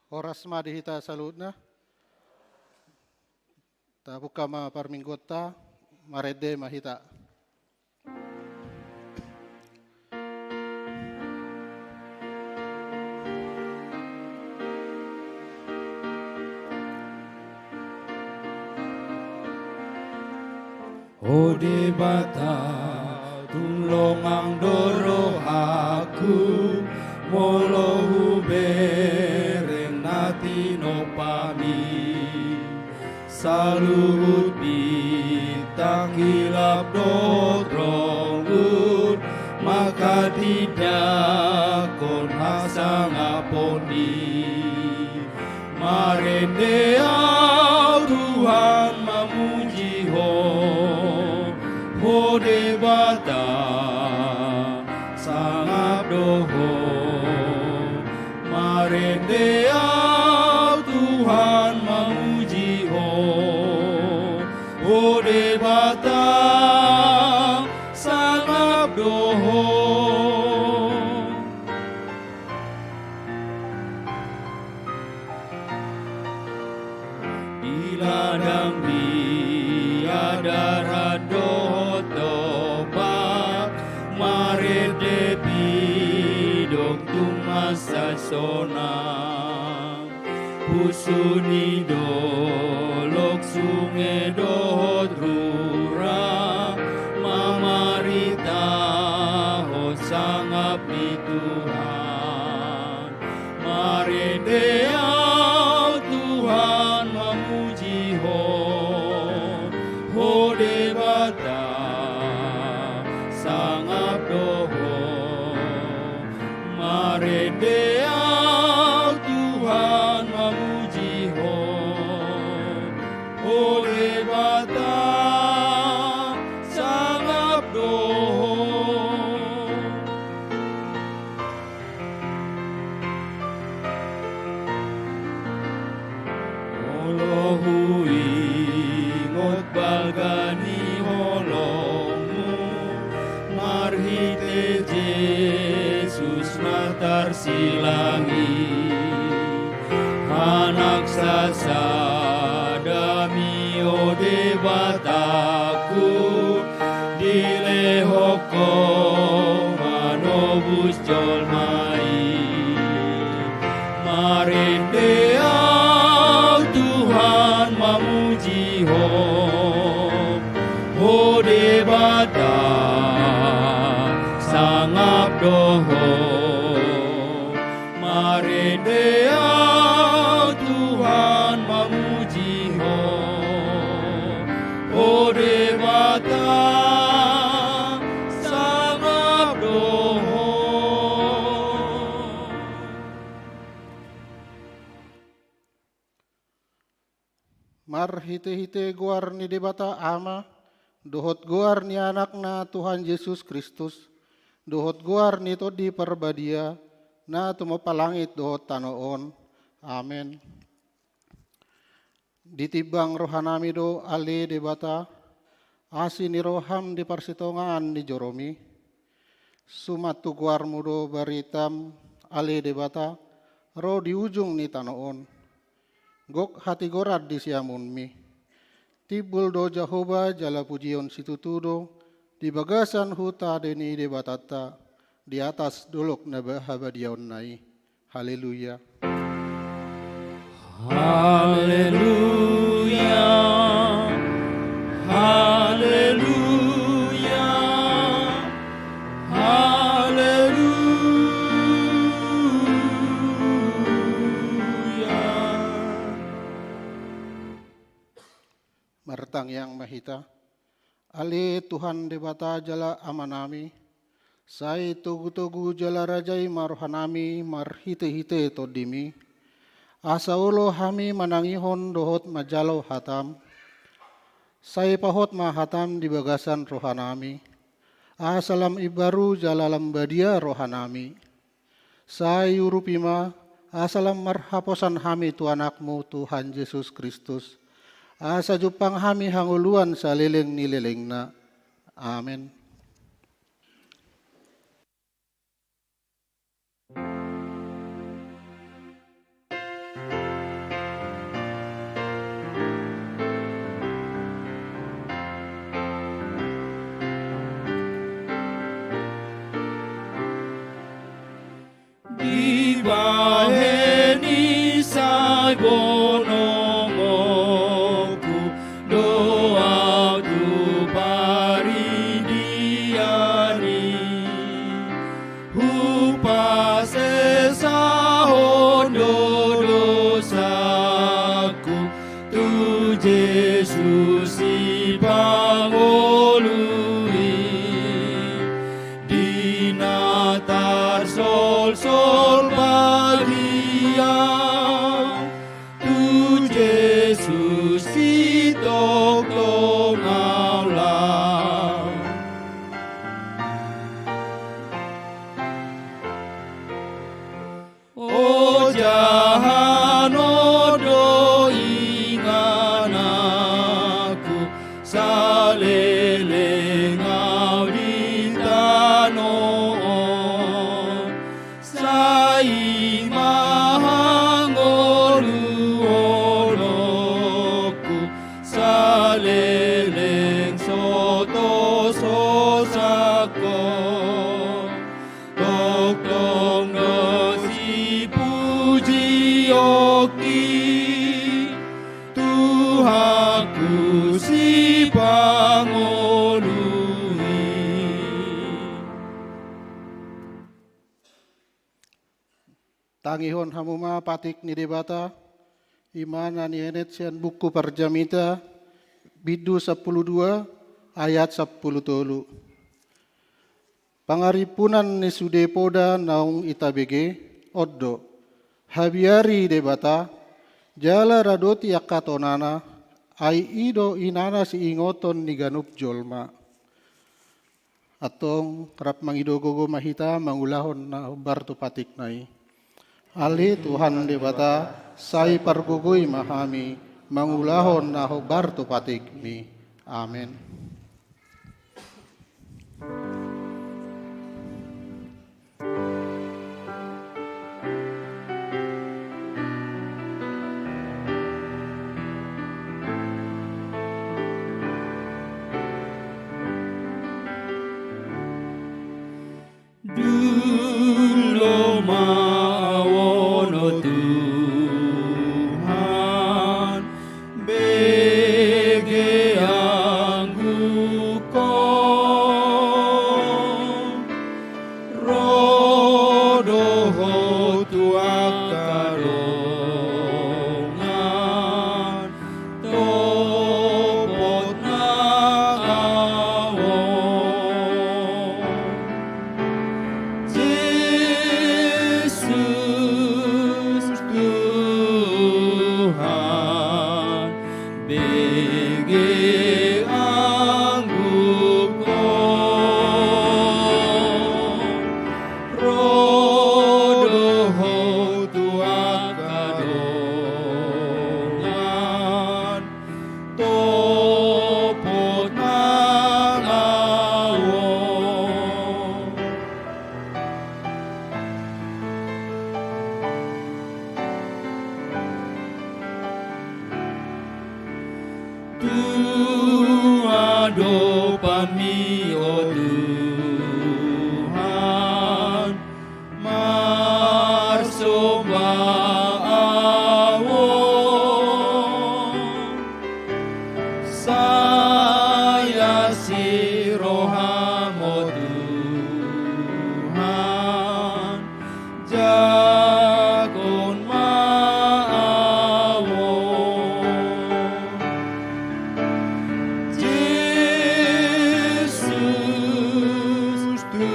Horas madihita saludna. Ta buka ma parminggota marede mahita. Ode bata tulong ang doro aku molo hubereng natino pami saluhut bitang hilap dotrongut maka tidak kon hasang aponi marende au Tuhan memuji Ode bata sangap doho marende au Tuhan memuji Ode bata sangap doho iladang biada rado sasona pusuni dolok sungai dohot rura mamarita ho sangap ni Tuhan marede au Tuhan memuji Ode bata sangap doho marende au Tuhan memuji Ode bata sangap doho Olohu ingot bagani holomu marhite Yesus natar silangi anak sasadami ode bataku dilehoko manobus jolmai marende au Tuhan memuji Ode bata sangap doho marende au Tuhan memuji Ode bata sangap doho Mar hite-hite guar ni debata ama, dohot guar ni anak na Tuhan Yesus Kristus, dohot guar ni to di perbadia, na tumapalangit dohot tanoon. Amen. Ditibang rohanami do ali debata, asi ni roham di parsitongan ni Joromi, sumatu guar mudo baritam ali debata, ro di ujung ni tanoon. Gok hati gorad di siamun mi. Tibul do Jehovah jala pujion situtudo di bagasan huta deni debatata di atas dolok na bahabadion nai. Haleluya. Haleluya. Haleluya. Martang yang mahita, ali Tuhan debata jala amanami, sai tugu-tugu jala rajai marohanami marhite-hite todimi, asa ulo hami manangihon dohot majalo hatam, sai pahot mahatam di bagasan rohanami, asalam ibaru jala lambadia rohanami, sai urupima asalam marhaposan hami tu anakmu Tuhan Yesus Kristus, asa jupang hami hanguluan sa lileng nilileng na. Amen. bonomoku doa tu paridiani hupa sesa hondo dosaku tu Yesus si pangolui dinatar sol bagia tu Yesus si tokong Allah o jahan odo ingan aku saleleng auditanon saing mahangolu onoku saleleng soto sosako Tokong si puji oki Tuhanku si pangolui Tangihon hamuma patik ni debata imana ni enet sian buku parjamita bidu 12 ayat 10 Pangaripunan ni sudepoda naung itabege oddo habiari debata jala radoti akatonana ai ido inana si ingoton ni ganup jolma atong kerap mangidogogo mahita mangulahon na barto patik nai Ali Tuhan debata sai pargugui mahami mangulahon na barto patik mi amen Dulo mawono Tuhan bege angguko rodoho tuakarongan topot nangawon Yesus Tuhan bege angguko rodoho tuakadongan topot nangawon Tuadopan mi o Tuhan marsombaawon saya si rohamo Tuhan jagon maawon Yesus Tuhan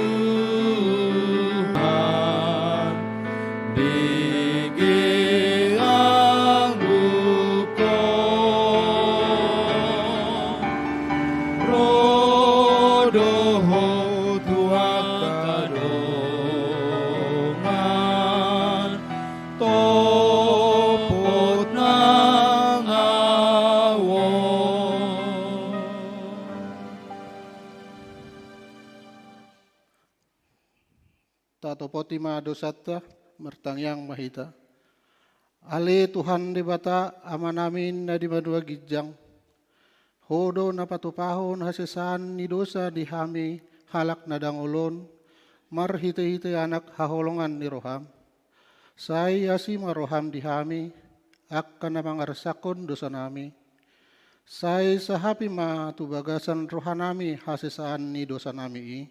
bege angguko rodoho tuakadongan topot nangawon tatopoti ma dosata mertangyang mahita Ali Tuhan debata amanamin na di madua gijang hodo na patupahon hasesan ni dosa di hami halak na dangolon marhite-hite anak haholongan ni roham sai asi maroham di hami akan mangarsakon dosa nami. Sai sahapi ma tu bagasan rohanami hasesaan ni dosa nami i.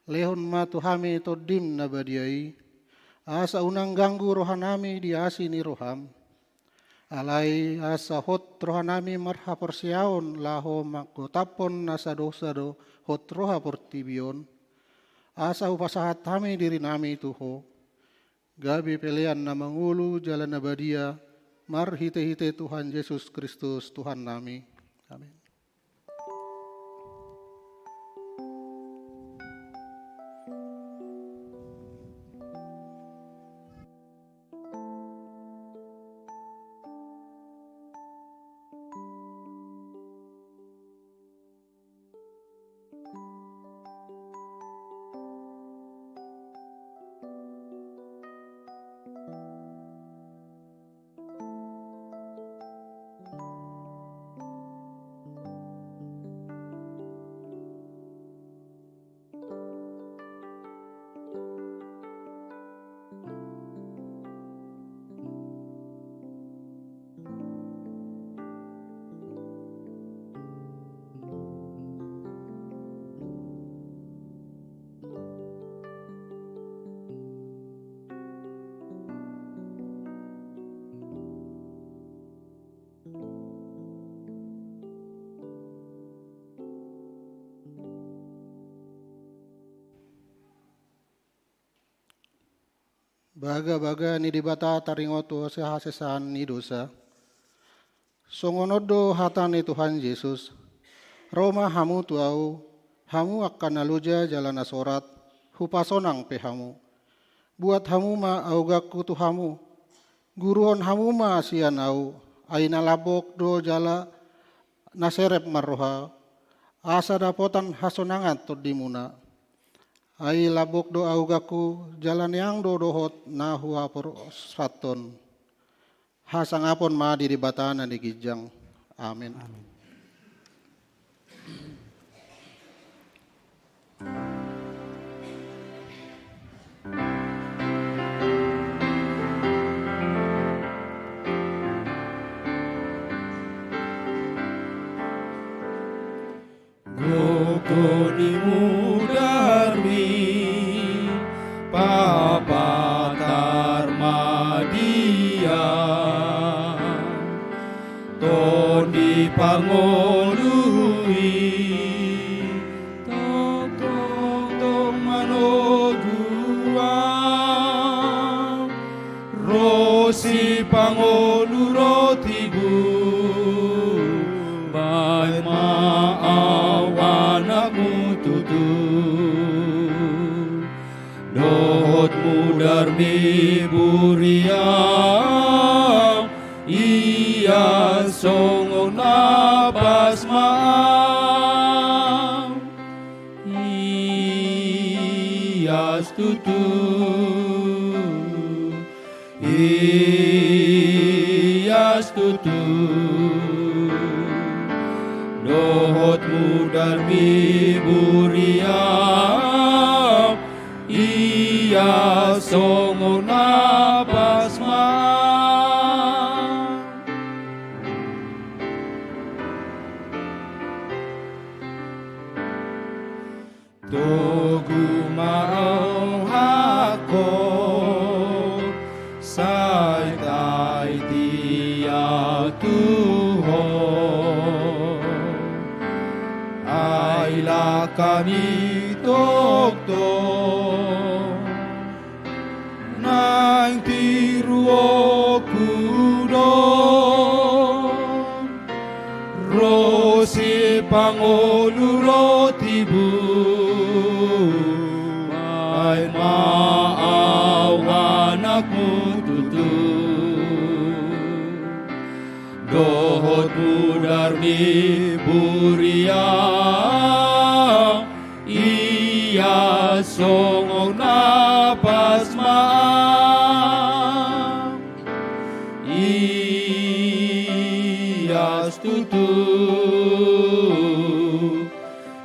Lehon ma tuhami todim na badiai. Asa unang ganggu rohanami diasi ni roham. Alai asa hot rohanami marha persiaon laho makotapon nasa dosa do hot roha portibion. Asa upasahat kami diri nami tuho. Gabi pelean na mangulu jalan nabadia. Mar hite-hite Tuhan Yesus Kristus Tuhan nami. Amin. Baga-baga ni dibata taringoto sa hasesaan ni dosa. Songonodo hata ni Tuhan Yesus. Roma hamu tuau, hamu akan naluja jalan asorat, hupasonang pehamu. Buat hamu ma augaku tuhamu. Guruon hamu ma sian au, ay nalabok do jala naserep marroha. Asa dapotan hasonangan todimuna. Ai labok do augaku jalan yang do dohot na hua saton. Hasangapon ma di batana di gijang. Amin. Gokonimu darmi papatar madia Toni pangolui Tong manogua Rosi pangolu rotibu Bay maawan aku tutu Dohot mudar mi buriang Ia songon napas maam Ia tutu Ia tutu Dohot mudar mi buriang Ia songon napas maam Togu marau hakor Sai tai dia Tuhan Ai lakani tok-tok Nang tiruo kudon Rosi pangolu rotibu Ay maawan aku tutu Dohot mudar mi buriang Ia songong napas maam Ia tutu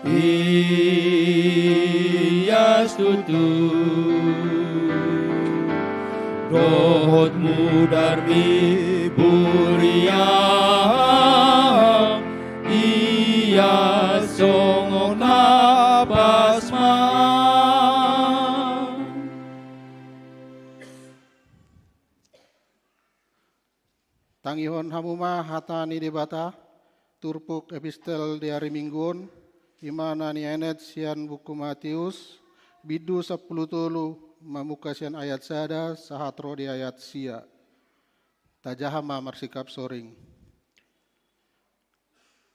Ia tutu Dohotmu darmi buriang, ia songong napasma. Tangihon hamuma hatani debata, turpuk epistel di hari Mingguon, imana ni enet sian buku Matius, bidu 10 tolu mamuka sian ayat sada, sahatro di ayat sia. Tajahama marsikap soring.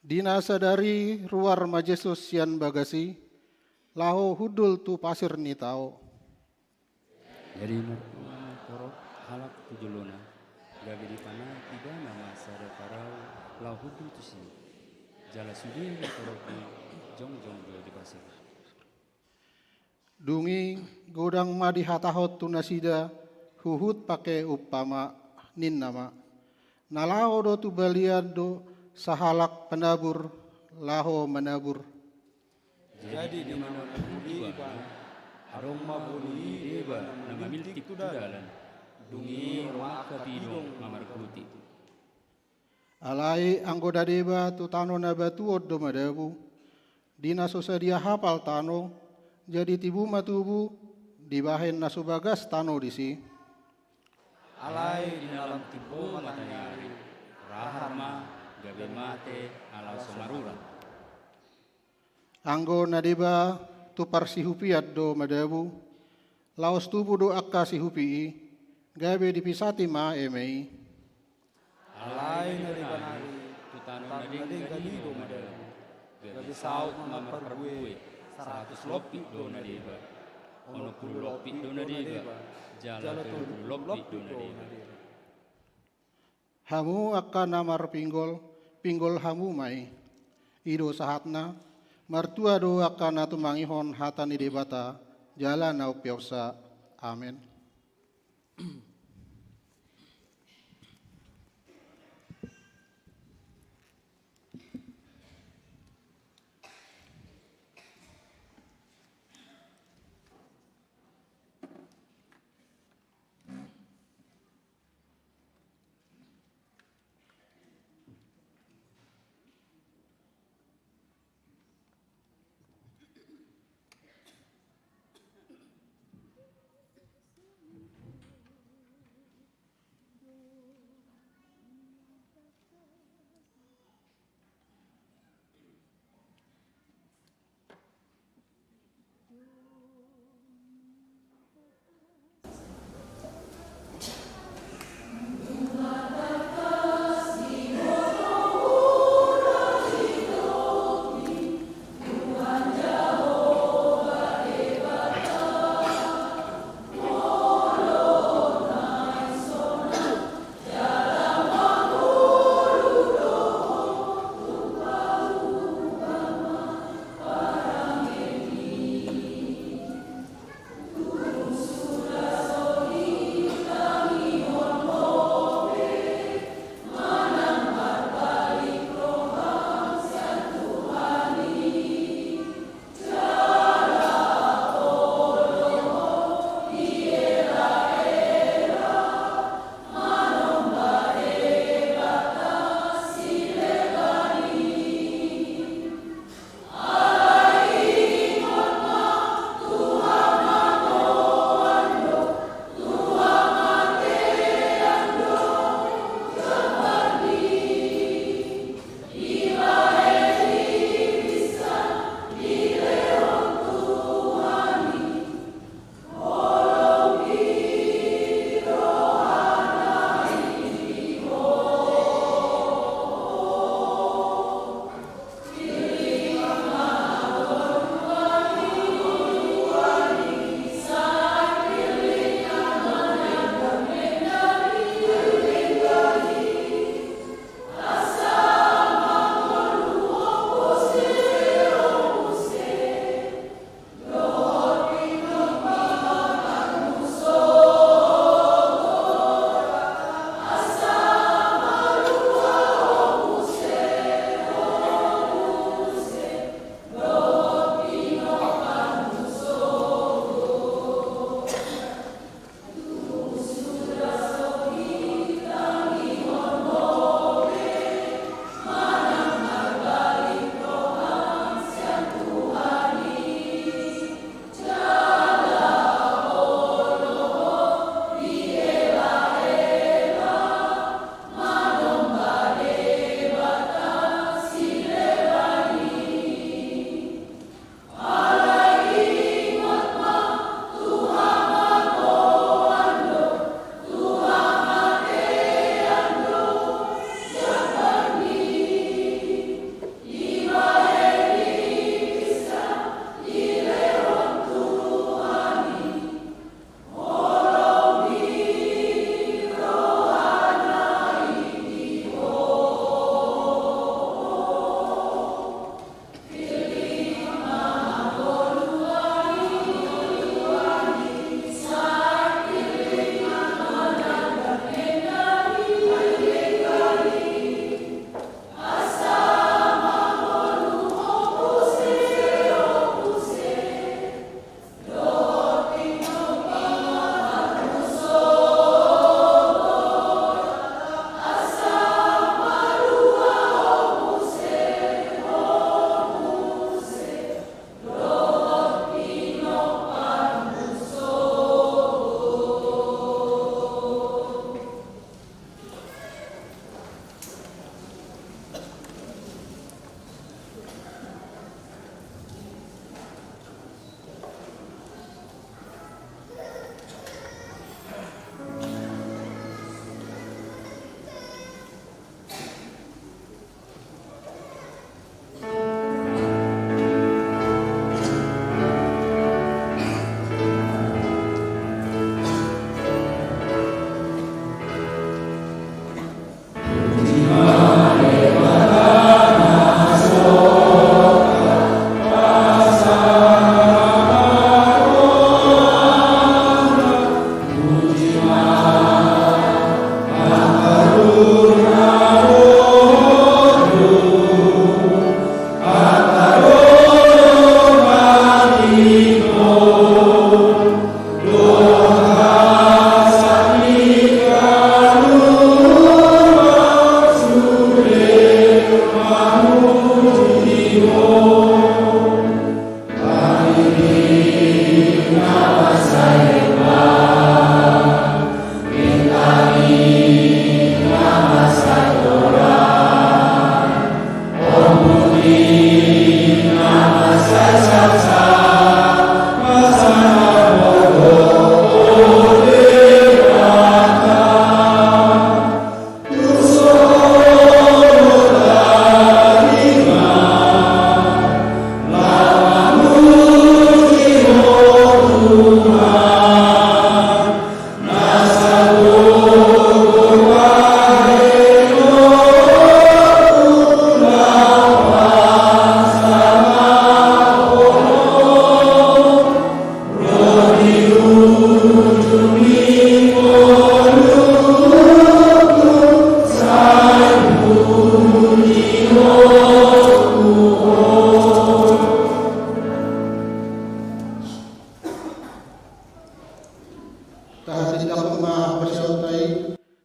Dina sadari ruar majesus sian bagasi, laho hudul tu pasir ni tao. Jadi korok halak tujuluna gabi di pana tidak nama sada parau lau hudu tu si jala sudi korok di jong jo di pasir. Dungi godang madi hatahot tu nasida huhut pake upama nin nama. Nalao do tu balian do sahalak penabur laho menabur. Jadi di mana budi aroma buli deba nama miltik tudalan dungi rumah kapidong mamar kuti. Alai anggoda deba tu tano na batuod do madabu. Dina sosadia hapal tano, jadi tibu matubu dibahen nasubagas tano disi. Alai di dalam tibu matahari rahama gabe mate ala somarura. Anggo na deba tu parsihupiat do madabu. Laos tubu do akka sihupi, gabe dipisati ma emei. Alai nari banari tutano nari galido madalam gabe saut mamar perbuwe 100 lopi do nadeba ono 10 lopi do nadeba jala 30 lopi do nadeba. Hamu akka namar pinggol hamu mai. Ido sahatna, martua do akka na tumangihon hatani debata, jala na upyausa. Amin.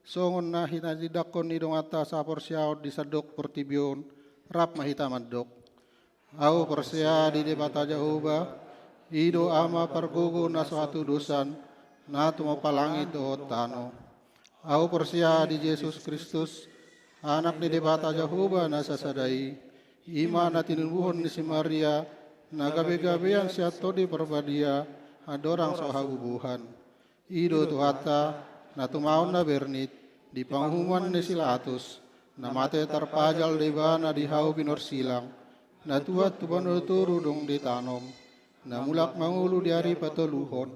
songon na hinadidakon ni dongata sa porsiaw di sadok portibyon, rap mahita mandok. Au persia di debata Jehovah, ido ama pargugo na suatu dosan, na tumapalangi dohot tano. Au persia di Yesus Kristus, anak di debata Jehovah na sasadai, ima na tinubuhon ni si Maria, na gabi-gabian siya to di perbadia, adorang sohagubuhan. Ido tuhata, na tumaon na bernit, di panghuman ni Silatus, na mate tarpajal di bana di hau pinorsilang, na tuat tubanuturo dong ditanom, na mulak mangulu di hari patuluhon,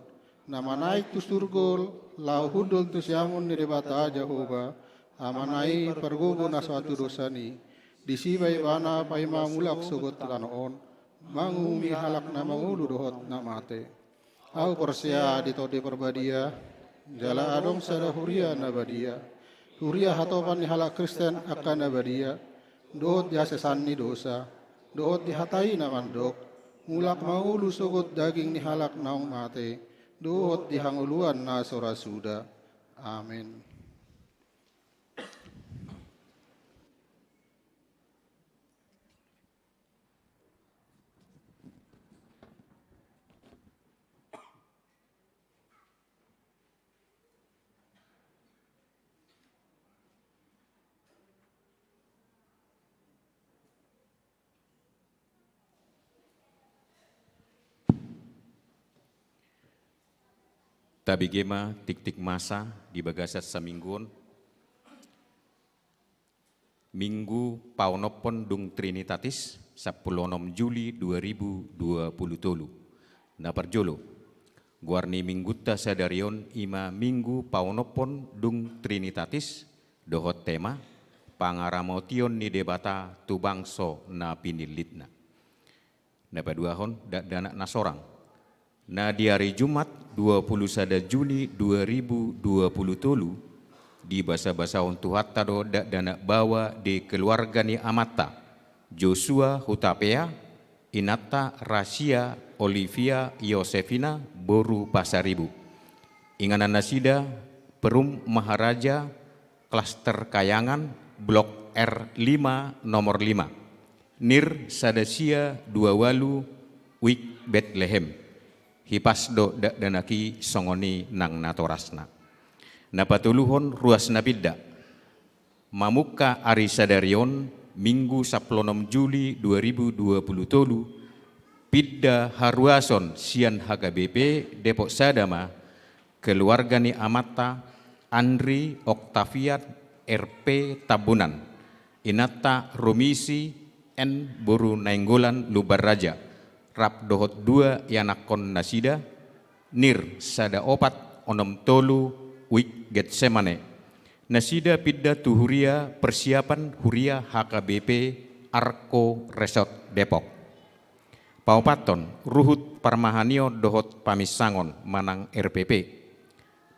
na manaik tu surgol, lau hudol tu siamun ni debata Jehovah, amanai pergugo na suatu dosani, disibay bana paima mulak sugot tanoon, mangumi halak na mangulu dohot na mate. Au persia di tode perbadia, jala adong sada huria na badia, huria hatopan ni halak Kristen akan na badia, dohot dia sesani dosa, dohot dihatai na mandok, mulak mangulu sugot daging ni halak naong mate, dohot dihanguluan na sorasuda. Amin. Tabigema tik-tik masa di bagasat samingguon. Minggu paunopon dung Trinitatis 16 Juli 2023. Naparjolo. Guarni minggutta sadarion ima minggu paunopon dung Trinitatis dohot tema pangaramotion ni debata tu bangso na pinilitna. Napaduahon danak nasorang. Na di hari Jumat 21 Juni 2023 di basa-basa untuk hatta do danak bawa di keluarga ni amata Joshua Hutapea, Inata Rasia Olivia Yosefina Boru Pasaribu. Inganan nasida Perum Maharaja Klaster Kayangan Blok R5 nomor 5. Nir Sadasia Duawalu Wik Bethlehem. Hipasdo danaki songoni nang natorasna. Napatuluhon ruas napidda. Mamuka ari sadarion Minggu 16 Juli 2023 pidda haruason sian HKBP Depok Sadama keluarga ni amata Andri Oktaviat RP Tabunan Inata Romisi N Boru Nainggolan Lubar Raja Rap dohot 2 yanakon nasida Nir sada opat onom tolu Wik Getsemane nasida pidda tuhuria persiapan huria HKBP Arko Resort Depok. Paupaton ruhut parmahanio dohot pamisangon manang RPP.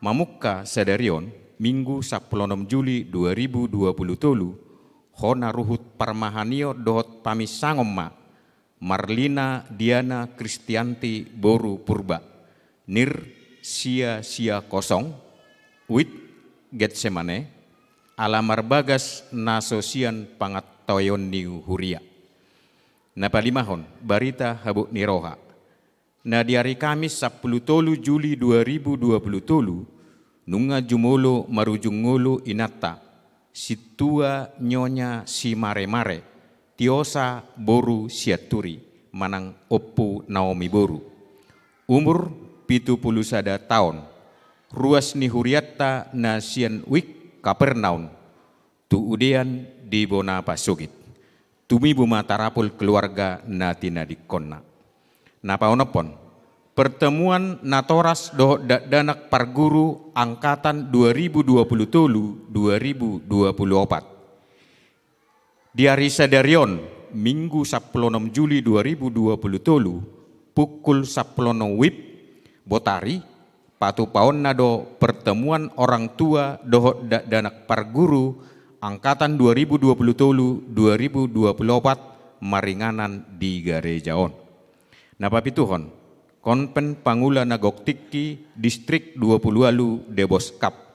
Mamuka sadarion Minggu 16 Juli 2023 hona ruhut parmahanio dohot pamisangon ma Marlina Diana Kristianti Boru Purba Nir sia kosong Wit Getsemane alamar bagas nasosian pangatoyon ni huria. Napalimahon barita habuk niroha. Na di hari Kamis 10 Juli 2023 nunga jumolo marujungolo inata situa nyonya si mare-mare Tiosa Boru Siaturi manang Oppu Naomi Boru. Umur 71 tahun. Ruas ni huriatta na sian wik Kapernaum. Tu udian di bona pasugit. Tumi buma tarapul keluarga na tinadikonna. Napaonopon. Pertemuan natoras doh danak parguru angkatan 2023-2024. Di hari sadarion Minggu 16 Juli 2023 pukul 10 WIB Botari patu paon nado pertemuan orang tua doh danak parguru angkatan 2023-2024 maringanan di Garejaon. Napapituhon konpen pangula nagoktikki distrik 20 Debos Kap.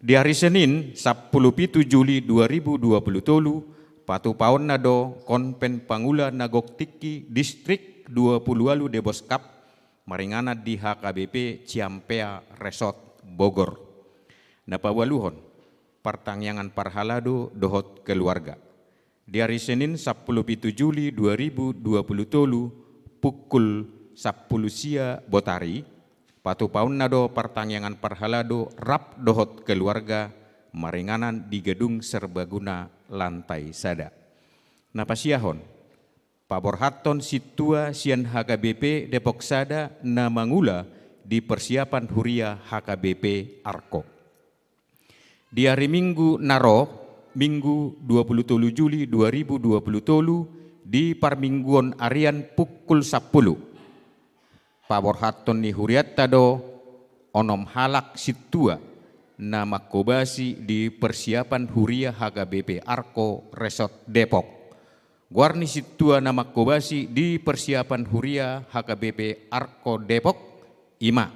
Di hari Senin 17 Juli 2020 patu paon nado konpen pangula nagok tiki distrik 20 de Boskap maringana di HKBP Ciampea Resort Bogor. Napawaluhon pertangyangan parhalado dohot keluarga. Di hari Senin 17 Juli 2020 pukul 10 sia botari patu paun nado pertangyangan parhalado rap dohot keluarga maringanan di gedung serbaguna lantai sada. Napasiahon paborhaton situa sian HKBP Depok Sada na mangula di persiapan huria HKBP Arko. Di hari Minggu naro Minggu 27 Juli 2020 di parmingguon arian pukul 10 paborhaton ni huriat tado onom halak situa na makobasi di persiapan huria HKBP Arko Resort Depok. Guarni situa na makobasi di persiapan huria HKBP Arko Depok ima.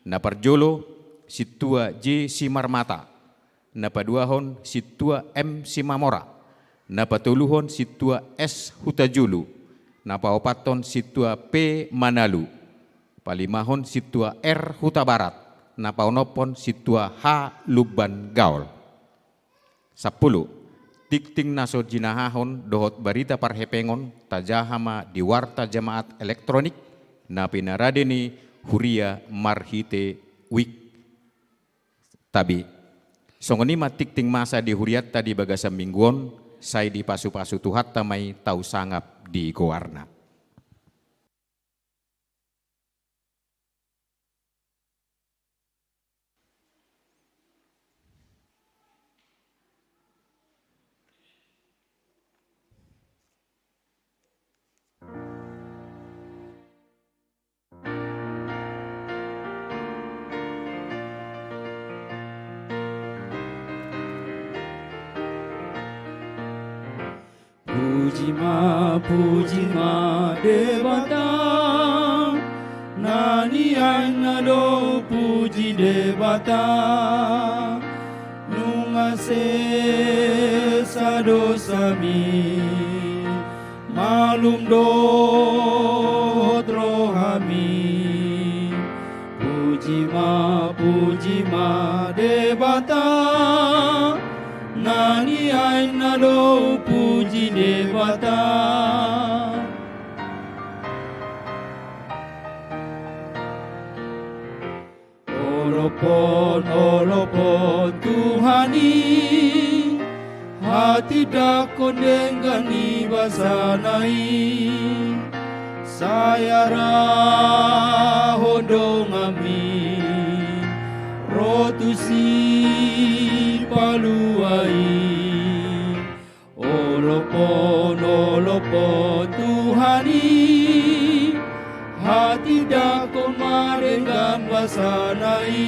Na parjolo situa J Simarmata. Na paduahon situa M Simamora. Na patuluhon situa S Hutajulu. Na paopaton situa P Manalu. Palimahon situa R Huta Barat, napaunopon situa H Luban Gaul. 10. Tikting naso jinahahon dohot barita parhepengon tajahama di warta jamaat elektronik na pinaradeni huria marhite wik tabi. Songonima tikting masa di huriat tadi bagasa mingguon say di pasu-pasu tuhat tamay tau sangap di goarna. Pujima Devata Nani Ainado Puji Devata Nungase Sadosami Malum Rohami Pujima Devata Nani Ainado Puji Devata Olopon Tuhani hati dakon denggani basanai sayara hodong ami rotusi paluai olopon Tuhani hati dakon marengan basanai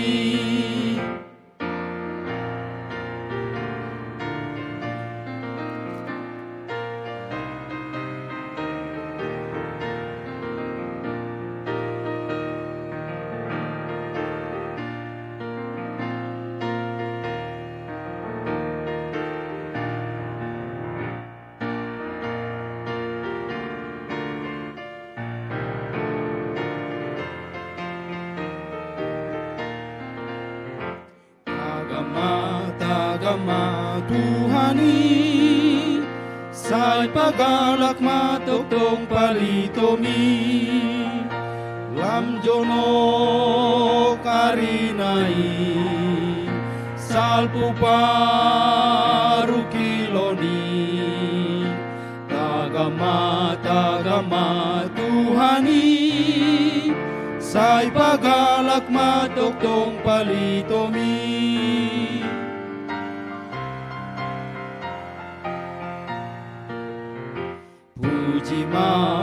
Tagama Tuhani say pagalak matoktong palitomi lamjono karinai salpu parukiloni tagama Tuhani say pagalak matoktong palitomi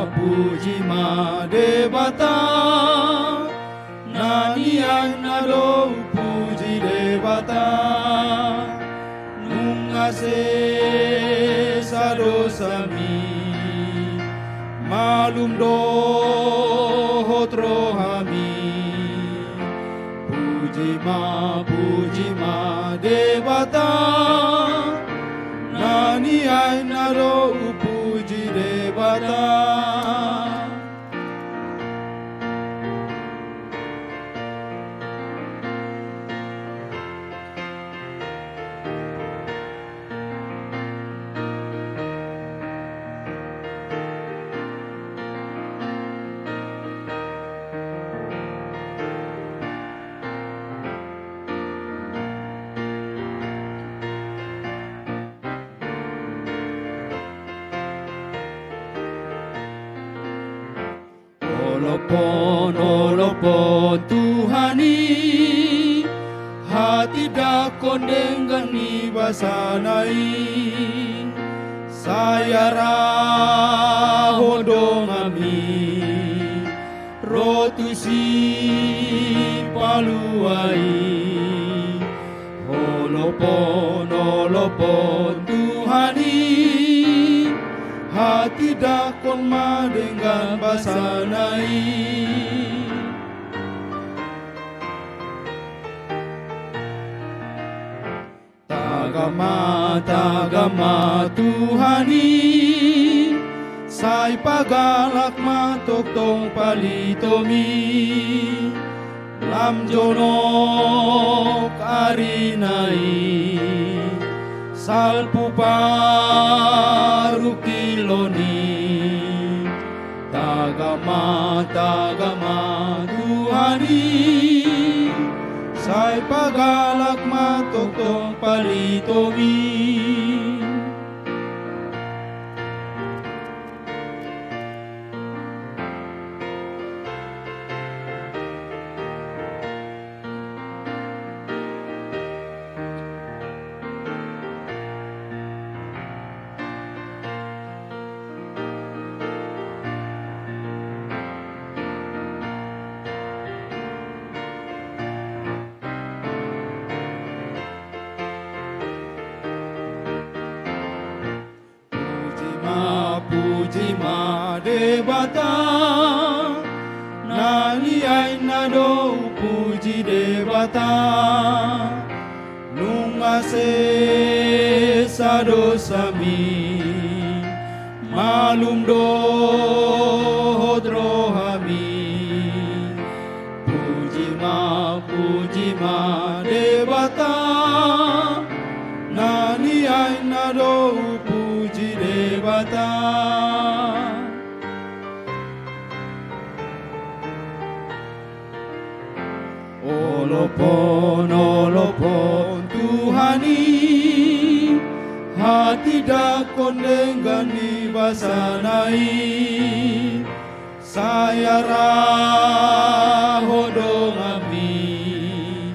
Pujima Devata Nani Ainado Puji Devata Nungase Sadosami Malum Rohami Pujima debata nani ai naro upuji debata. Olopon Tuhani, hati dakon dengan ibasanai, saya rahodong ami, rotusi paluai. Olopon Tuhani, hati dakon dengan basanai. Tagama Tuhani, say pagalak matoktong palitomi, lamjonok arinai, salpu parukiloni. Tagama Tuhani, say pagalak matoktong palitomi. Puji ma debata nani ai nado puji debata nungase sadosami malum do hodrohami. Puji ma debata nani ai nado puji debata. Olopon Tuhani, hati dakon dengan ibasanai, saya rahodong ami,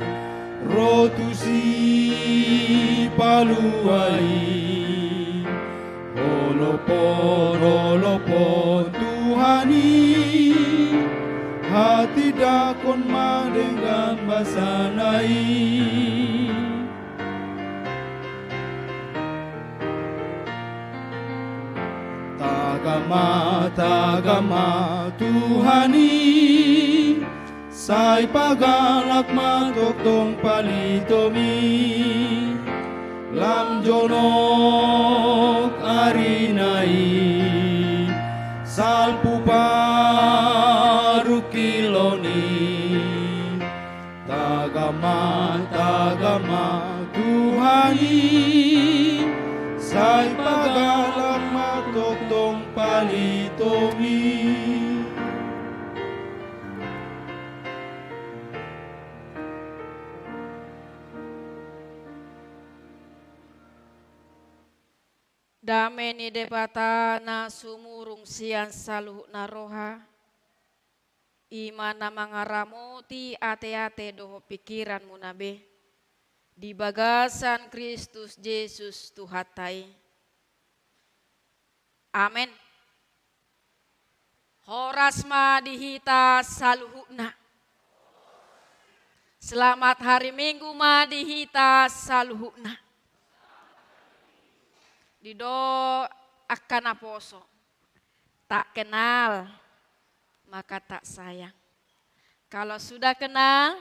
rotusi paluai. Olopon Tuhani, hati dakon dengan basanai. Tagama Tuhani, say pagalak matoktong palitomi, lamjonok arinai, salpu parukiloni. Tagama Tuhani, say pagalak matoktong palitomi. Dame ni debata na sumurung sian saluh na roha, imana mangaramuti ate-ate doho pikiran munabe, di bagasan Kristus Yesus Tuhatai. Amen. Horas ma dihita saluhuna. Selamat hari Minggu ma dihita saluhuna. Dido akan aposo, tak kenal maka tak sayang. Kalau sudah kenal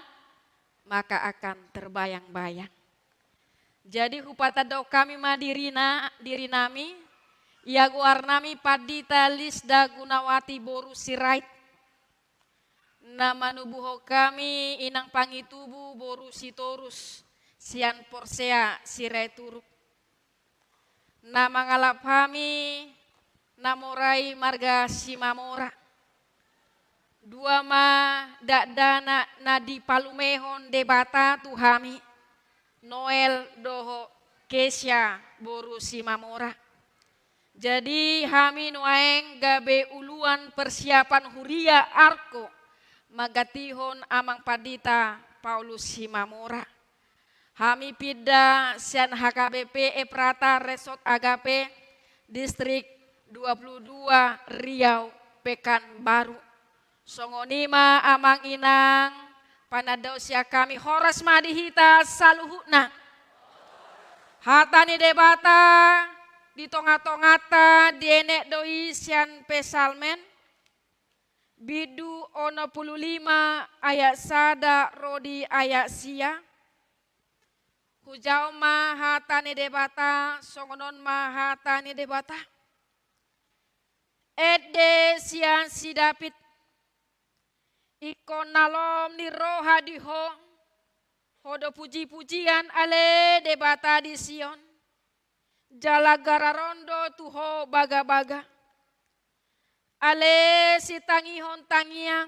maka akan terbayang-bayang. Jadi hupata do kami ma diri nami, ia guar nami padita Lisda Gunawati Boru Sirait. Nama nubuho kami inang pangitubu Boru Sitorus, sian Porsea Sirait Turuk. Nama ngalap kami, namorai marga Simamora. Dua ma dakdana nadi palumehon debata tuhami. Noel doho Kesia Boru Simamora. Jadi kami nuaeng gabe uluan persiapan huria arko magatihon amang padita Paulus Simamora. Kami pida sian HKBP Eprata Resort Agape Distrik 22 Riau Pekanbaru. Songonima amang inang panadausia kami horas madihita saluhuna. Hatani debata di tonga-tongata dienek doi sian pesalmen. Bidu ono 15 ayat sada rodi ayat sia. Hujau ma hatani debata songonon ma hatani debata. Ede sian si David ikon nalom ni roha diho, hodo puji-pujian ale debata di Sion, jala gararondo tuho baga-baga, ale si tangihon tangiang,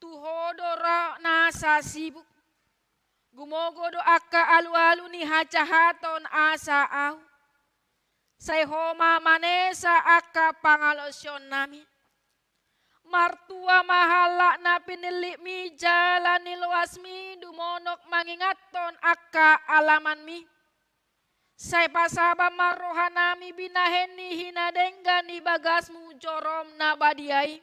tuho dora nasa sibuk, gumogo do akka alu-alu ni hacahaton asa au, say homa manesa akka pangalosyon namin. Martua mahala na pinilik mi jalani luas mi dumonok mangingaton akka alaman mi. Say pasaba maroha nami binahen ni hinadengga ni bagasmu jorom na badiai.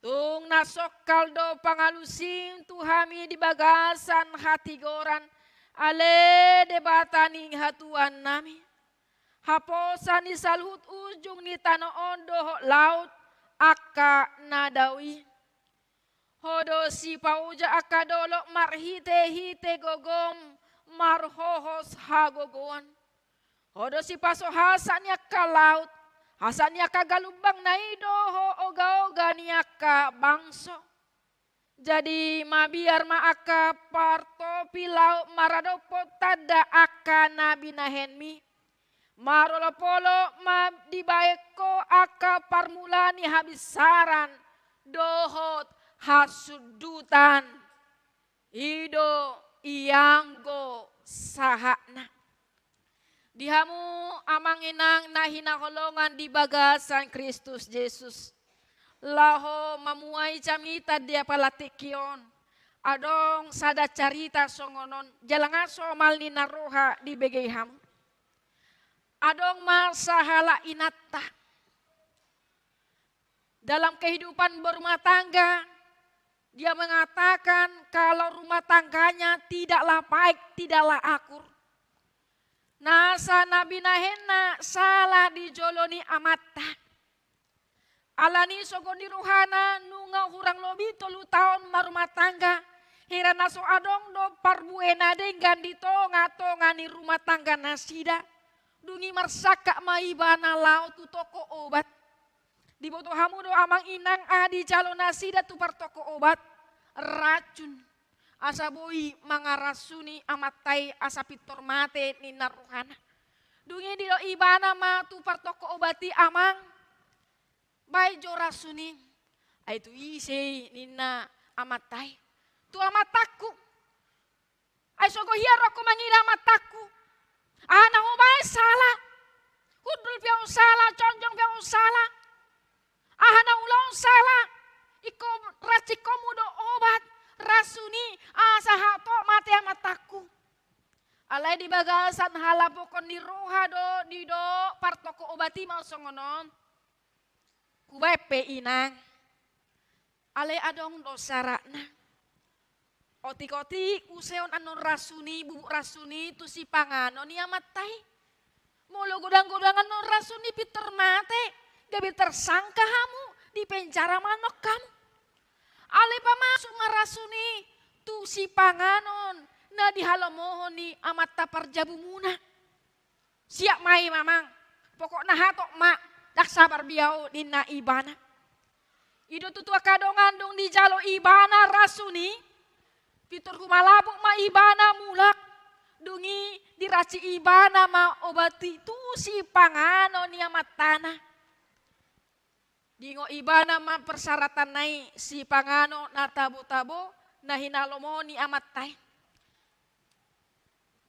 Tung nasokal do pangalusim tuhami di bagasan hati goran ale debatani hatuan nami. Haposan ni salhut ujung ni tano ondo laut. Akka nadawi hodo si pauja akka dolok marhite hite gogom marhohos hagogoan hodo si paso hasan yakka laut hasan yakka galubang naido ho oga-oga ni yakka bangso jadi mabiar ma akka parto pilau maradopo tada akka nabi nahenmi marolo polo ma dibaeko aka parmulani habisaran dohot hasudutan ido ianggo sahakna. Dihamu amang inang nahina holongan di bagasan Kristus Yesus. Laho mamuai camita dia palatikion. Adong sada carita songonon jalangaso malni naroha di begeihamu. Adong masahala inatta. Dalam kehidupan berumah tangga, dia mengatakan kalau rumah tangganya tidaklah baik, tidaklah akur. Nasa nabi nahena salah dijoloni amatta. Alani sogoni ruhana nunga hurang lobi 3 tahun marumah tangga. Hira naso adong do parbuena dengan ditonga-tonga ni rumah tangga nasida. Dungi marsaka maibana laut tu toko obat. Di boto hamu do amang inang adi calo nasida tu par toko obat. Racun. Asa boi mangarasuni amatai asa pitor mate ni naruhana. Dungi di do ibana ma tu par toko obati amang. Bai jo rasuni. Aitu ise nina amatai. Tu amataku. Ai sogo hiaro aku mangira amataku. Anak umay salah. Hudul piang salah, conjong piang salah. Anak ulang salah. Iko racikomu do obat. Rasuni asa hato mati amataku. Alai di bagasan halapokon di roha do di do partoko obati mau songonon. Kubepe inang. Alai adong do sarakna. Otik-otik useon anon rasuni bubuk rasuni tu si pangano ni amatai. Mulu godang-godangan non rasuni piter mate. Gabi tersangka hamu di penjara manok kamu. Ale pamasuk marasuni tu si panganon na dihalomohon ni amat parjabu muna. Siap mai mamang, pokoknya hatok mak, dak sabar biau dina ibana. Ido tutua kadongan dong di jalo ibana rasuni, pitur humalabuk ma ibana mulak, dungi diraci ibana ma obati tu si pangano ni amat tanah. Dingo ibana ma persyaratan nai si pangano na tabo-tabo na hinalomo ni amat tay.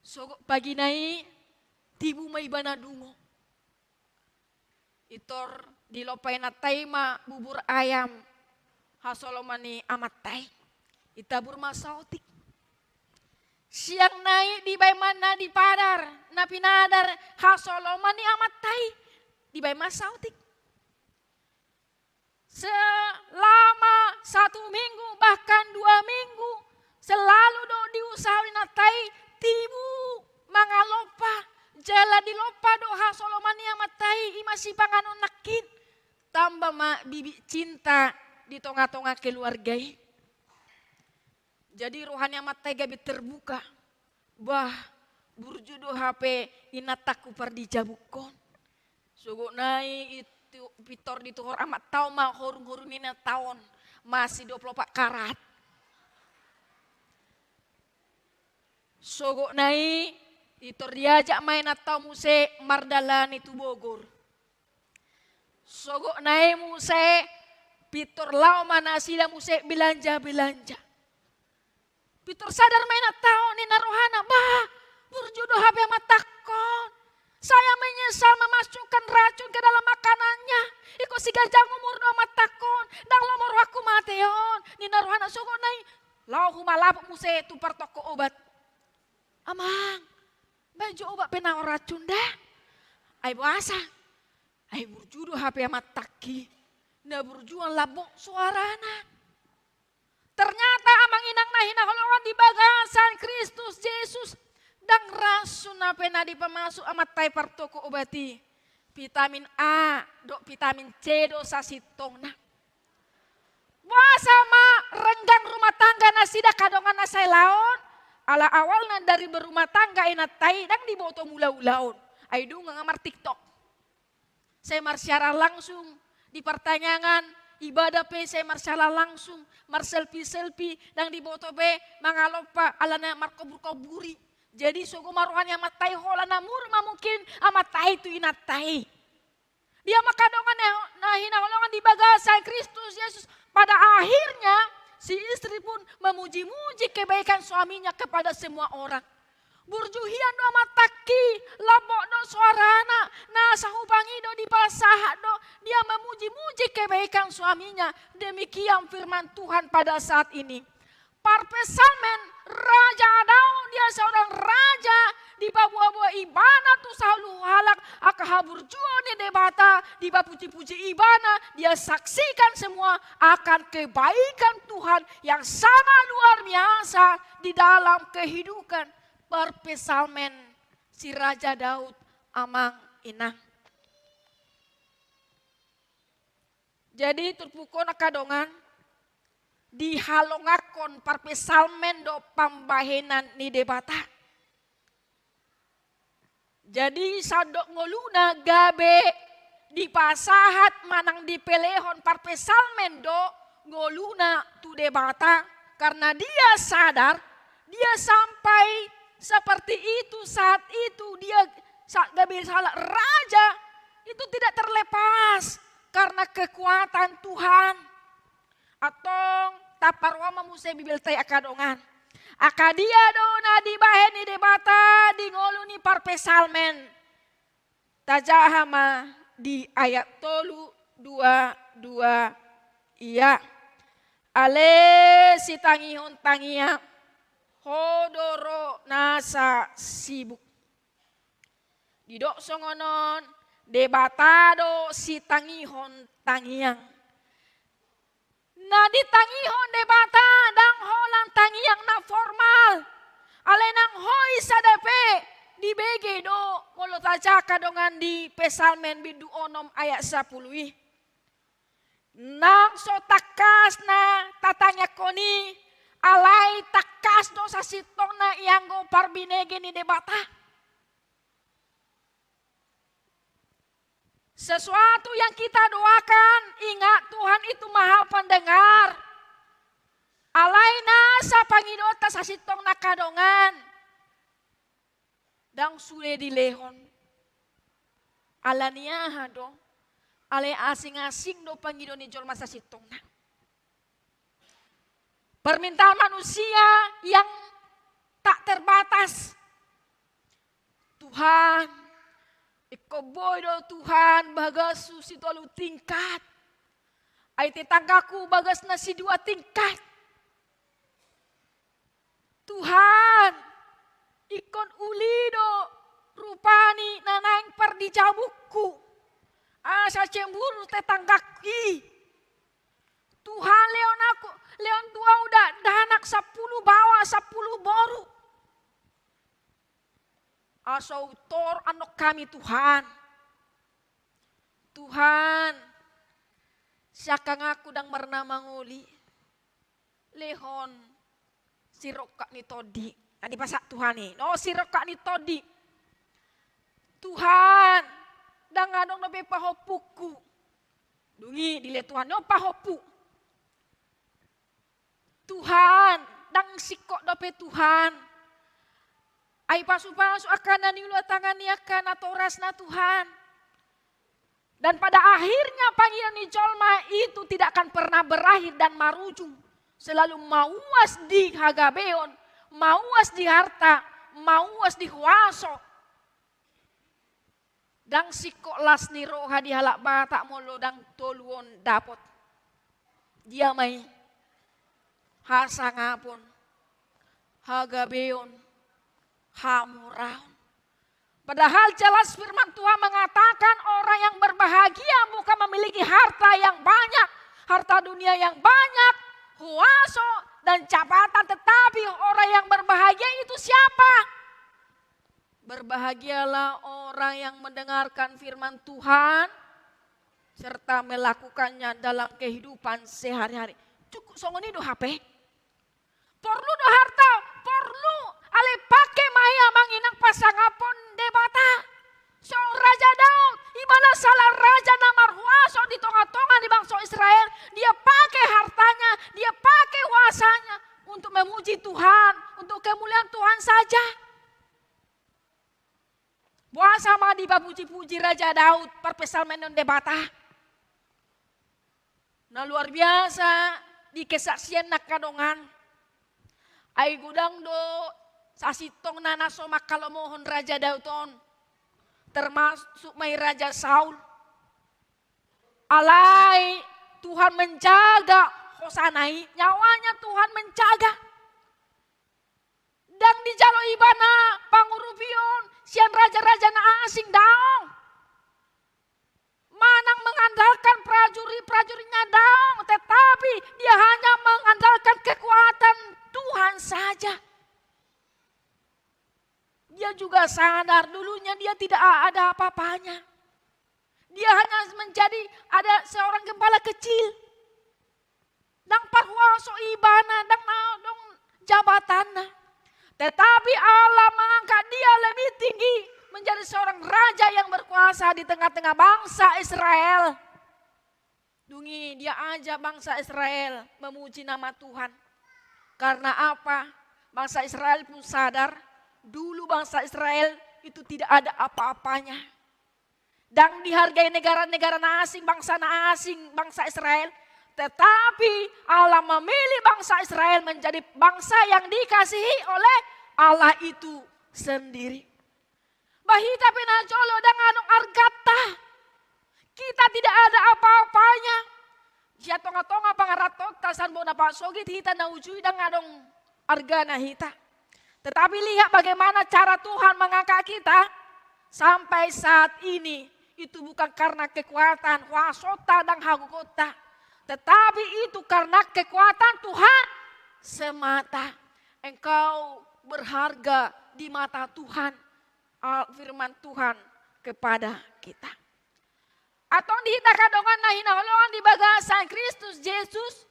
So pagi nai tibu ma ibana dungo. Itor dilopay na tay ma bubur ayam hasoloman ni amat tay. Itabur ma sautik. Siang nai di bay mana di padar na pinadar hasoloman ni amat tay di bay ma sautik. Selama 1 minggu bahkan 2 minggu selalu do diusahain natai tibu mangalopa jala dilopa do hasolomani amatai imasi pangano nakit tambah ma bibi cinta di tonga-tonga keluargai. Jadi rohani amatai gabi terbuka bah burjudo HP inataku pardi jabukon sugo nai itu pitor di tuhor amat tau ma horung-horung ini tahun masih 24 karat. Sogo nai itor diajak main atau muse mardalan itu Bogor. Sogo nai muse pitor lau mana sila muse belanja. Pitor sadar main atau ni narohana bah burjudo HP amat takon. Saya menyesal memasukkan racun ke dalam makanannya. Iko si gajang umur 2 matakon. Dang lomor aku mateon. Nina rohana sogo nai. Lau humalapuk muse tupar toko obat. Amang. Baju obat penau racun dah. Ay puasa. Ay burjudo HP amat taki. Na burjuan labok suarana. Ternyata amang inang nahina holongan di bagasan Kristus Yesus. Dang rasun pena di pemasuk amat tai partoko obati. Vitamin A, dok vitamin C do sasitongna. Wah sama renggang rumah tangga nasida kadongan nasai laon. Ala awalnya dari berumah tangga enat tai dang diboto mula-ulaon. Aidu ngamar TikTok. Saya marsyara langsung di pertanyaan ibadah pe saya marsyara langsung. Mar selfie dang diboto be mangalopa alana markobur-koburi. Jadi suku maruhan yang matai hola namur mungkin amatai itu inatai. Dia makadongan hina holongan di bagasan Kristus Yesus. Pada akhirnya si istri pun memuji-muji kebaikan suaminya kepada semua orang. Burjuhian do amataki, labok do suarana, nasa hubangi do di pasahat do. Dia memuji-muji kebaikan suaminya. Demikian firman Tuhan pada saat ini. Parpesalmen Raja Daud dia seorang raja di babua-bua ibana tu selalu halak akahabur juo ni debata di puji-puji ibana dia saksikan semua akan kebaikan Tuhan yang sangat luar biasa di dalam kehidupan parpesalmen si Raja Daud amang inang. Jadi terpukul kadongan dihalongakon parpesalmen do pambahenan ni debata. Jadi sadok ngoluna gabe di pasahat manang dipelehon parpesalmen do ngoluna tu debata karena dia sadar dia sampai seperti itu saat itu dia gabe salah raja itu tidak terlepas karena kekuatan Tuhan. Atong taparwa mamuse bibil tay akadongan. Akadia do na dibaheni debata di ngoluni parpesalmen. Tajahama di ayat 3:22 iya. Ale si tangihon tangia hodoro nasa sibuk. Didok songonon debatado si tangihon tangiang. Nah ditangihon debata dang holang tangiang na formal. Alenang hoi sadepe di BG do ngolo tajaka dongan di pesalmen bidu onom ayat 10. Nang so takas na tatanya koni alai takas dosa sitongna ianggo parbinege ni debata. Sesuatu yang kita doakan, ingat Tuhan itu maha pendengar. Alaina sa pangidota sa sitong nakadongan. Dang sule di lehon. Alania hado. Ale asing-asing do pangido ni jolma sa sitong na. Permintaan manusia yang tak terbatas. Tuhan, ikoboy do Tuhan bagas susi tolu tingkat. Ay tetanggaku bagas nasi 2 tingkat. Tuhan, ikon ulido rupani nanaing perdi jabuku. Asa cemburu tetanggaki. Tuhan leon tua udah danak 10 bawa 10 boru. Asa utor anok kami Tuhan. Tuhan, siakang aku dang bernama nguli. Lehon. Sirokak ni todi. Tadi pasak Tuhan nih. No sirokak ni todi. Tuhan. Dang adong nabe pahopuku. Dungi dile Tuhan. No pahopu. Tuhan. Dang sikok dope Tuhan. Ai pasu-pasu akan dan niula tangan ni akan atau rasna Tuhan. Dan pada akhirnya panggilan ni jolma itu tidak akan pernah berakhir dan marujung. Selalu mauas di hagabeon, mauas di harta, mauas di huaso. Dang sikok las ni roha di halak batak molo dang toluon dapot. Dia mai hasangapon, hagabeon, hamuraon. Padahal jelas firman Tuhan mengatakan orang yang berbahagia bukan memiliki harta yang banyak, harta dunia yang banyak, huaso dan jabatan, tetapi orang yang berbahagia itu siapa? Berbahagialah orang yang mendengarkan firman Tuhan serta melakukannya dalam kehidupan sehari-hari. Cukup songoni do HP. Perlu do harta, perlu ale pakai maya manginang pasangapon debata. Seorang Raja Daud, imana salah raja namar huaso di tengah-tengah di bangsa Israel. Dia pakai hartanya, dia pakai kuasanya untuk memuji Tuhan, untuk kemuliaan Tuhan saja. Puasa mah dibapuji-puji Raja Daud, perpesal menon debata. Nah luar biasa di kesaksian nakadongan. Ai gudang do sasitong nana somak kalau mohon Raja Daudon. Termasuk mai Raja Saul. Alai Tuhan menjaga Hosanai, nyawanya Tuhan menjaga. Dan di jalo ibana pangurupion, sian raja-raja na asing daong. Manang mengandalkan prajurit-prajuritnya daong, tetapi dia hanya mengandalkan kekuatan Tuhan saja. Dia juga sadar dulunya dia tidak ada apa-apanya. Dia hanya menjadi ada seorang gembala kecil. Dang parhuaso ibana, dang naodong jabatanna. Tetapi Allah mengangkat dia lebih tinggi menjadi seorang raja yang berkuasa di tengah-tengah bangsa Israel. Dungi dia aja bangsa Israel memuji nama Tuhan. Karena apa? Bangsa Israel pun sadar dulu bangsa Israel itu tidak ada apa-apanya. Dan dihargai negara-negara asing, bangsa Israel. Tetapi Allah memilih bangsa Israel menjadi bangsa yang dikasihi oleh Allah itu sendiri. Bahita pinajolo dan anong argata. Kita tidak ada apa-apanya. Siya tonga-tonga pangaratot tasan bona pasogit hita na ujui dan anong argana hita. Tetapi lihat bagaimana cara Tuhan mengangkat kita sampai saat ini. Itu bukan karena kekuatan wasota dan hagukota. Tetapi itu karena kekuatan Tuhan semata. Engkau berharga di mata Tuhan. Firman Tuhan kepada kita. Atau dihita kadongan na hinaholongan di bagasan Kristus Yesus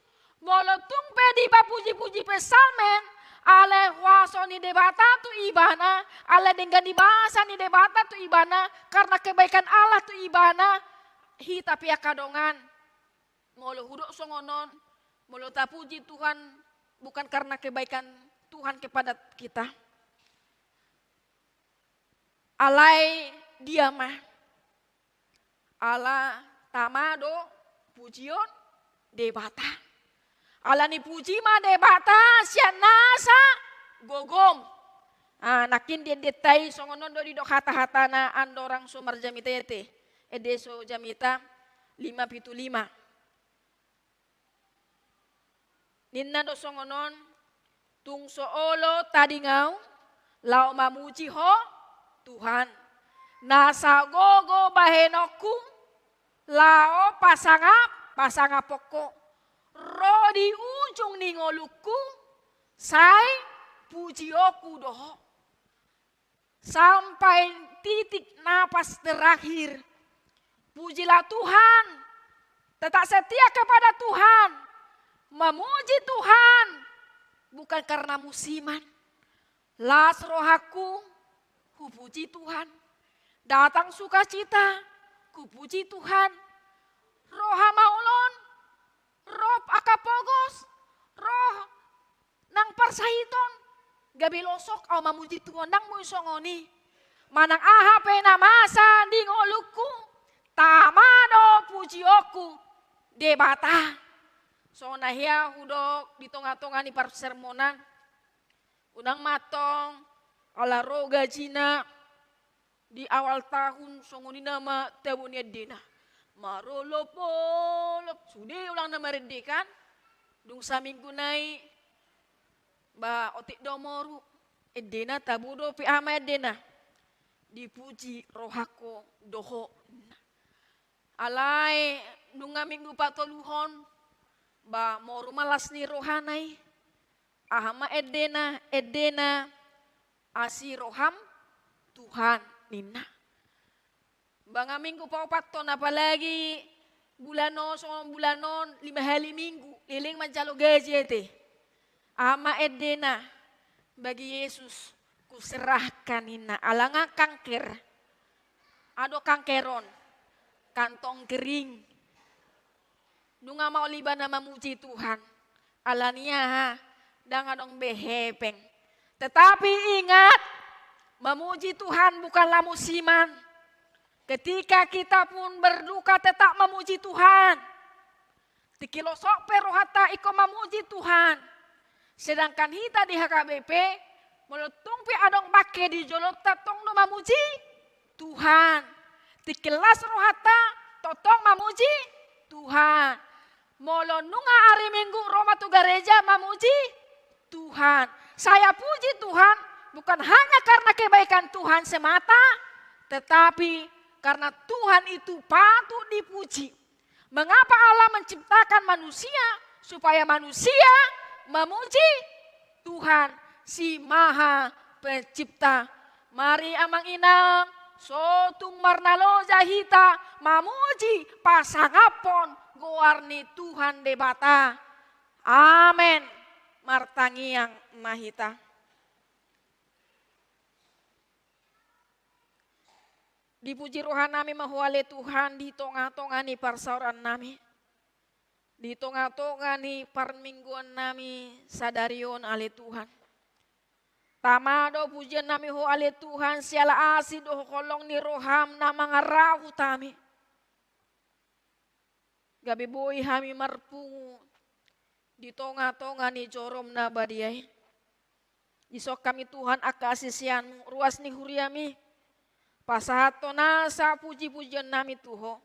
Molotung pedi papuji-puji pesalmen, ale waso ni debata tu ibana, ale dengan dibahasa ni debata tu ibana, karena kebaikan Allah tu ibana, hita pia kadongan. Molo hudok songonon, molo tapuji Tuhan, bukan karena kebaikan Tuhan kepada kita. Alai diamah, ala tamado pujion debata. Ala ni puji ma debata sianasa gogom. Nakin dia detai songonon do di dok hata-hata na andorang so marjamita ete. Edeso jamita 5:5. Ninna do songonon tung soolo tadi ngau lau mamuji ho Tuhan. Nasa gogo bahenoku lao pasangap pokok. Ro di ujung ningoluku sai pujioku doho. Sampai titik napas terakhir. Pujilah Tuhan. Tetap setia kepada Tuhan. Memuji Tuhan. Bukan karena musiman. Las rohaku, ku puji Tuhan. Datang sukacita, ku puji Tuhan. Roha maulon, roh akapogos, roh nang parsahiton. Gabi losok au mamuji Tuhan nang muisongoni. Manang aha pena masa dingoluku, tamado pujioku debata. So nahia hudok di tonga-tonga ni parsermonan. Udang matong, ala roga jina di awal tahun songoni nama tabunia dena. Marolopolop sudah ulang nama rendekan. Dung saminggu naik ba otik domoru edena tabudo pi ama edena. Dipuji rohako doho. Alai nunga minggu patoluhon ba moru malas ni rohanai. Ahama edena asi roham Tuhan nina. Banga minggu paupaton apalagi bulanon 5 hari minggu liling mancalo gaji ete. Ahama edena bagi Yesus kuserahkan nina. Alanga kanker. Ado kankeron. Kantong kering. Nunga mau libana memuji Tuhan. Alania dangadong behepeng. Tetapi ingat, memuji Tuhan bukanlah musiman. Ketika kita pun berduka tetap memuji Tuhan. Tikilosok perohata iko memuji Tuhan. Sedangkan kita di HKBP, meletung pi adong pake di jolot tatong no memuji Tuhan. Tikilas rohata totong memuji Tuhan. Molo nunga hari minggu Roma tu gereja memuji Tuhan. Saya puji Tuhan bukan hanya karena kebaikan Tuhan semata, tetapi karena Tuhan itu patut dipuji. Mengapa Allah menciptakan manusia? Supaya manusia memuji Tuhan si Maha Pencipta. Mari amang inang sotung marnalo jahita mamuji pasangapon goarni Tuhan debata. Amin. Martangi yang mahita. Dipuji rohan nami mahuale Tuhan di tonga-tonga ni parsauran nami. Di tonga-tonga ni parmingguan nami sadarion ale Tuhan. Tamado pujian nami ho ale Tuhan siala asi do kolong ni roham na mangarahu tami. Gabi boy hami marpungu di tonga-tonga ni jorom na badiay. Isok kami Tuhan akasisianmu ruas ni huriami. Pasahato nasa puji-pujian nami Tuho.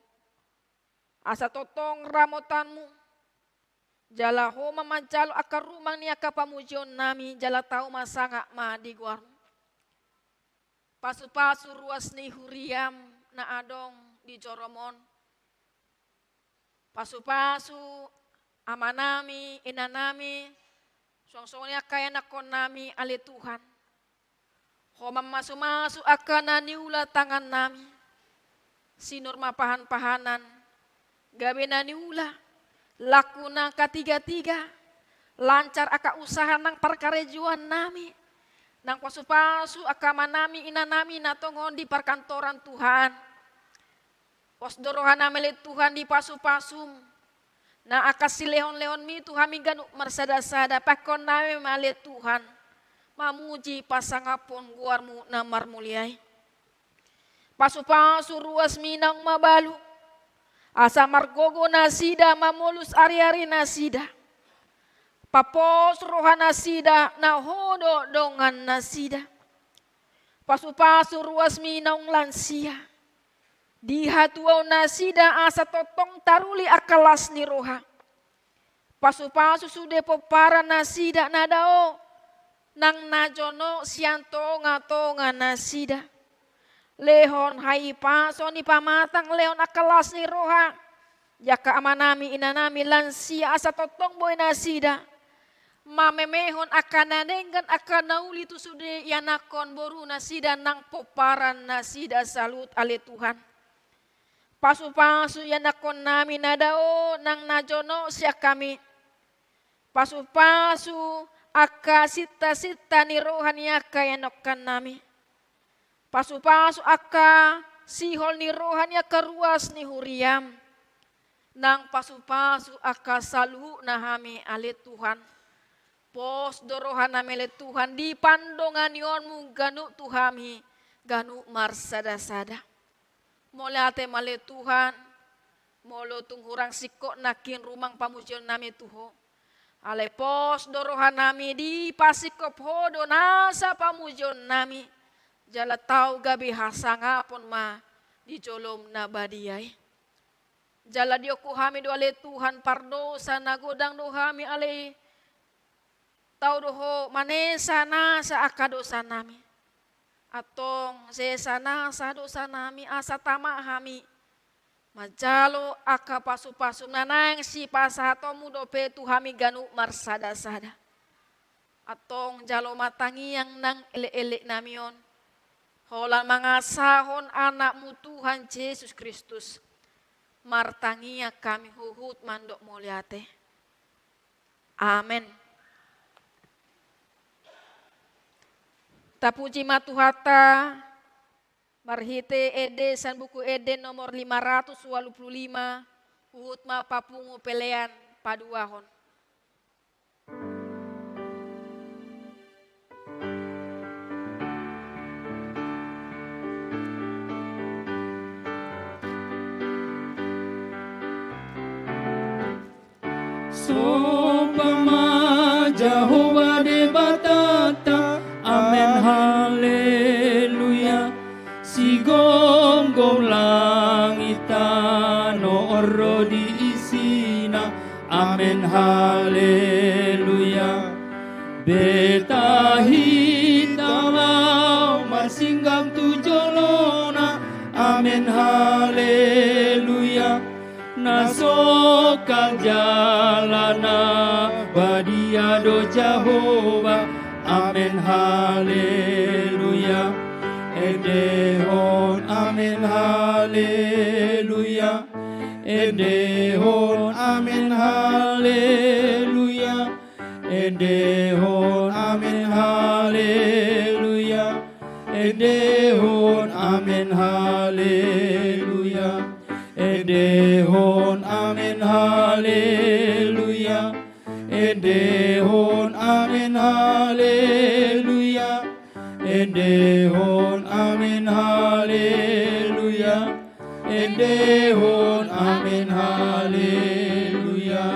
Asa totong ramotanmu. Jala ho mamancalo akar rumang ni akapamujion nami. Jala tau masanga ma di guarmu. Pasu-pasu ruas ni huriam na adong di joromon. Pasu-pasu ama nami, ina nami, song-songnya kaya nakon nami ale Tuhan. Homa masu-masu akan naniula tangan nami. Sinur mapahan-pahanan, gabe naniula. lakuna katiga-tiga, lancar aka usaha nang perkarejuan nami, nang pasu-pasu aka manami ina nami natongon di perkantoran Tuhan. Pos dorohan namele Tuhan di pasu-pasum, na aka si leon-leon mi Tuhan mi ganu marsada-sada pakon nami male Tuhan, mamuji pasangapon guarmu namar muliai. Pasu-pasu ruas minang mabalu, asa margogo nasida mamolus ari-ari nasida. Papos roha nasida na hodo dongan nasida. Pasu-pasu ruas minang lansia. Di hatuau nasida asa totong taruli akalas ni roha. Pasu-pasu sude popara nasida nadao. Nang najono siantonga-tonga nasida. Lehon hai paso ni pamatang leon akalas ni roha. Jaka amanami inanami lansia asa totong boy nasida. Mamemehon akan nanenggan akan nauli tu sude yanakon boru nasida nang poparan nasida salut ale Tuhan. Pasu-pasu yanakon nami nadao nang najono siya kami. Pasu-pasu aka sita-sita ni rohania kayanokan nami. Pasu-pasu aka sihol ni rohania karuas ni huriam. Nang pasu-pasu aka salu nahami ale Tuhan. Pos dorohan namele Tuhan di pandongan yonmu ganu Tuhami ganu marsada-sada. Molate male Tuhan. Molo tunghurang sikok nakin rumang pamujian nami Tuho. Ale pos dorohan nami di pasikop hodo nasa pamujian nami. Jala tau gabi hasangapon ma di jolom nabadiai. Jala dioku hami doale Tuhan pardosa nagodang dohami ale tau doho manesa nasa akadosa nami. Atong sesa nasa dosa nami asa tama hami. Majalo aka pasu-pasu nanang si pasatomu dope tuhami ganu marsada-sada. Atong jalo matangi yang nang ele-ele namion. Holang mangasahon anakmu Tuhan Yesus Kristus. Martangia kami huhut mandok muliate. Amin. Tapuji matuhata. Marhite ede san buku ede nomor 525. Huhut ma papungu pelean paduahon. Sopama Jehovah de batata, amen haleluya. Sigom-gom langita no oro di isina, amen haleluya. Betahita mau masinggam tujolona, amen haleluya. Nasokal jalana badia do Jehovah, amen haleluya. Edehon amen haleluya. Edehon amen haleluya. Edehon amen haleluya. Edehon amen haleluya. Edehon amen haleluya. Edehon amen haleluya. Edehon amen haleluya. Edehon amen haleluya.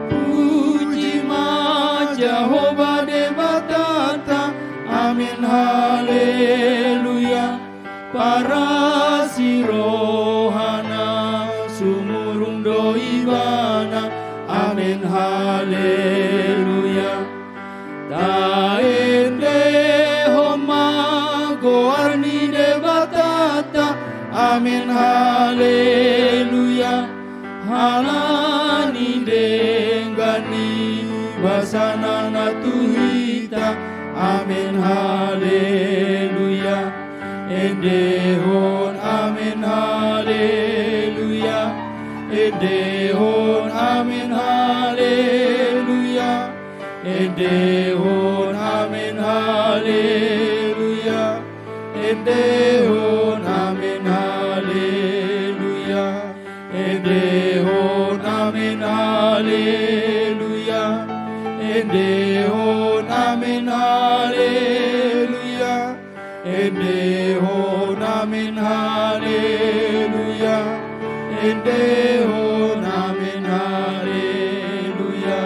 Puji ma Jehovah de batata, amen haleluya. Para sirohana sumurung doibana, amen haleluya. Taende homa goarni de batata, amen haleluya. Halani denggani basana tuhita, amen haleluya. Endehon amin haleluya. Endehon amin haleluya. Endehon amin haleluya. Endehon amin haleluya. Endehon amin haleluya. Endehon amin haleluya. Endehon amin haleluya. Endehon amin haleluya.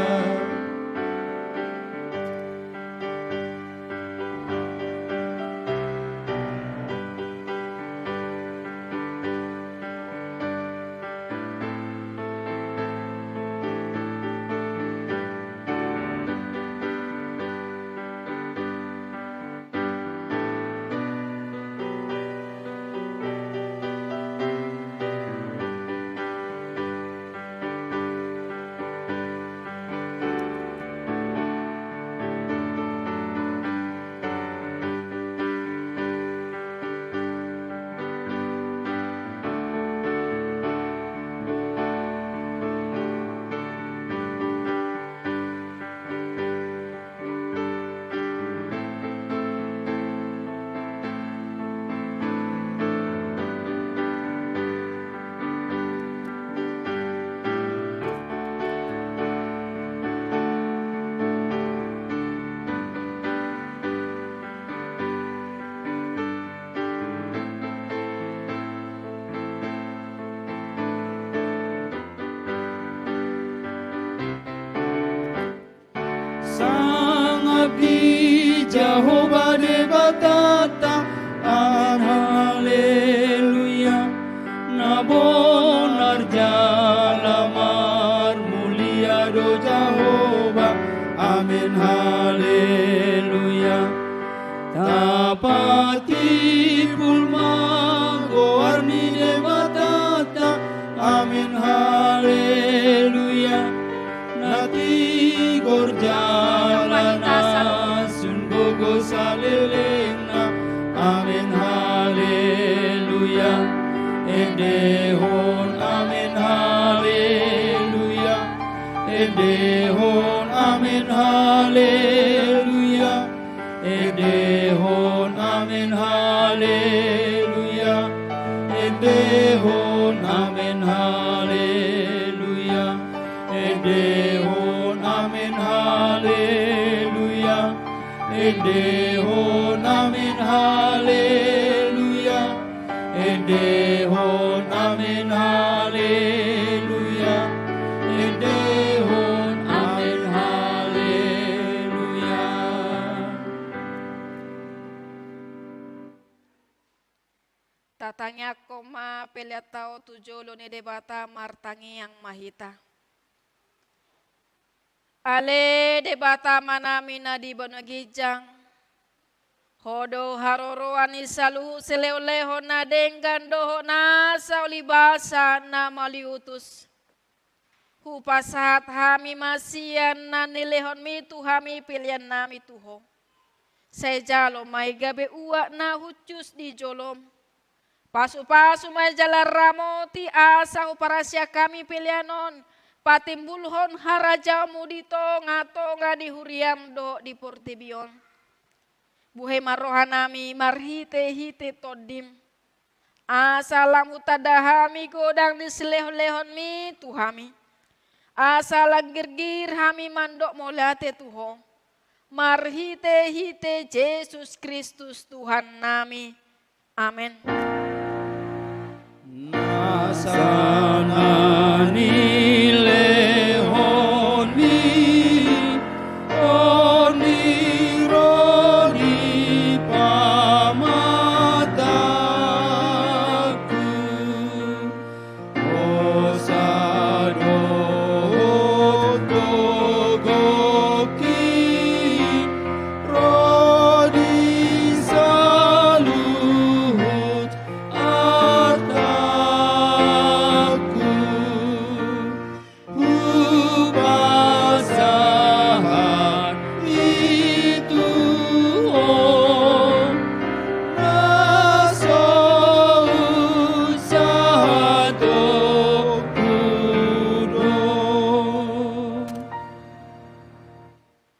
Sang abdi Jehovah debatata an haleluya. Nabonar jalamar mulia do Jehovah amin haleluya. Tapati pulma goarni debatata amin haleluya. Nati gorjalana sunbogo salelena amin haleluya. Endehon amin haleluya. Endehon amin haleluya. Endehon amin haleluya. Endehon amin haleluya. Endehon amin haleluya. Endehon amin haleluya. Endehon amin haleluya. Endehon amin haleluya. Tatanya koma peliatau tujolo ne debata martangi yang mahita. Ale debata manamina di bonogijang. Hodo haroro anisaluhu seleuleho na denggando na saulibasa na maliutus. Hupasat hami masian na nilehon mitu hami pilihan nami tuho. Sejalo may gabe uwa na hucus di jolom. Pasu-pasu may jalan ramoti asa uparasya kami pilihanon. Patimbulhon harajamu dito ngato di huriam do di portibion. Buhe marohanami marhite-hite todim. Asalam utadahami godang di selehon-lehon mi tuhami. Asalang girgir hami mandok molate tuho. Marhite-hite Yesus Kristus Tuhan nami. Amin. Nasanani lehoni oni roni pamataku osado togoki rodi saluhut ataku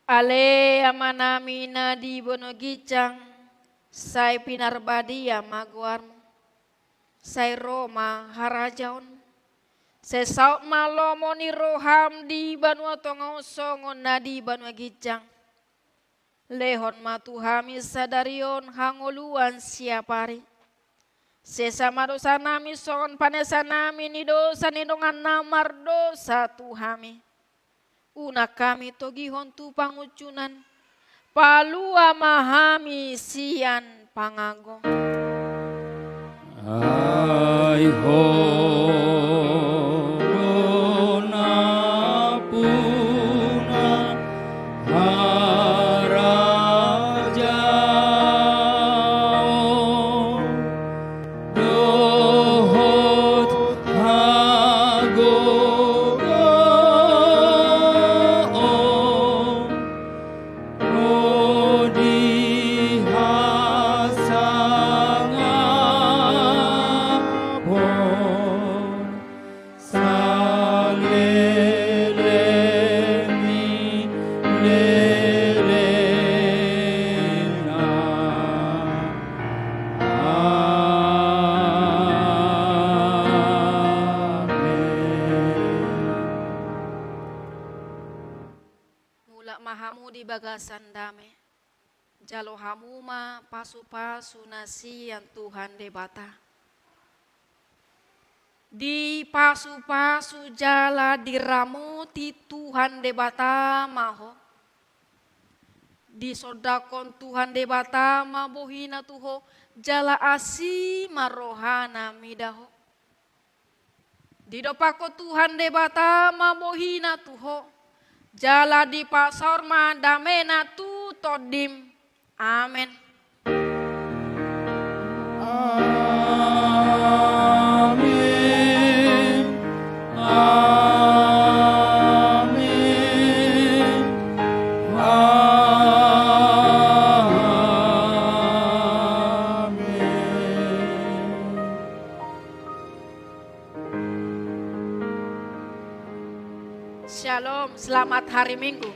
Ale amanami na di bono gicang, say pinarbadia maguarmo, say Roma harajaon, say saut malomo ni roham di banua tongo songon na di banua gicang, lehon matuhami sadarion hangoluan siapari, sesama dosa nami songon panesa nami ni dosa ni dongan namar dosa tuhami. Una kami togihon tu pangucunan, palua mahami sian pangagong. Ai horona puna harajao dohot hagogo rodi hasangapon saleleni lelena Mula mahamu di bagasan dame, jalo hamuma pasu-pasu nasian Tuhan debata. Di pasu-pasu jala diramuti Tuhan debata maho. Di sodakon Tuhan debata mabohina tuho jala asi marohana midaho. Di dopako Tuhan debata mabohina tuho jala di pasor damena tu todim. Amin. Amin. Amin. Shalom, selamat hari Minggu.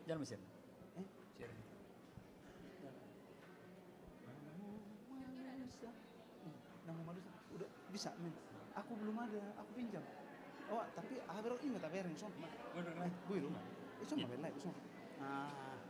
Jangan mesin. Nama manusia udah bisa men. Aku belum ada, aku pinjam. Oh, tapi habis ini tak bayar yang sama. Benar. Bu itu. Itu mah belai, itu. Ah.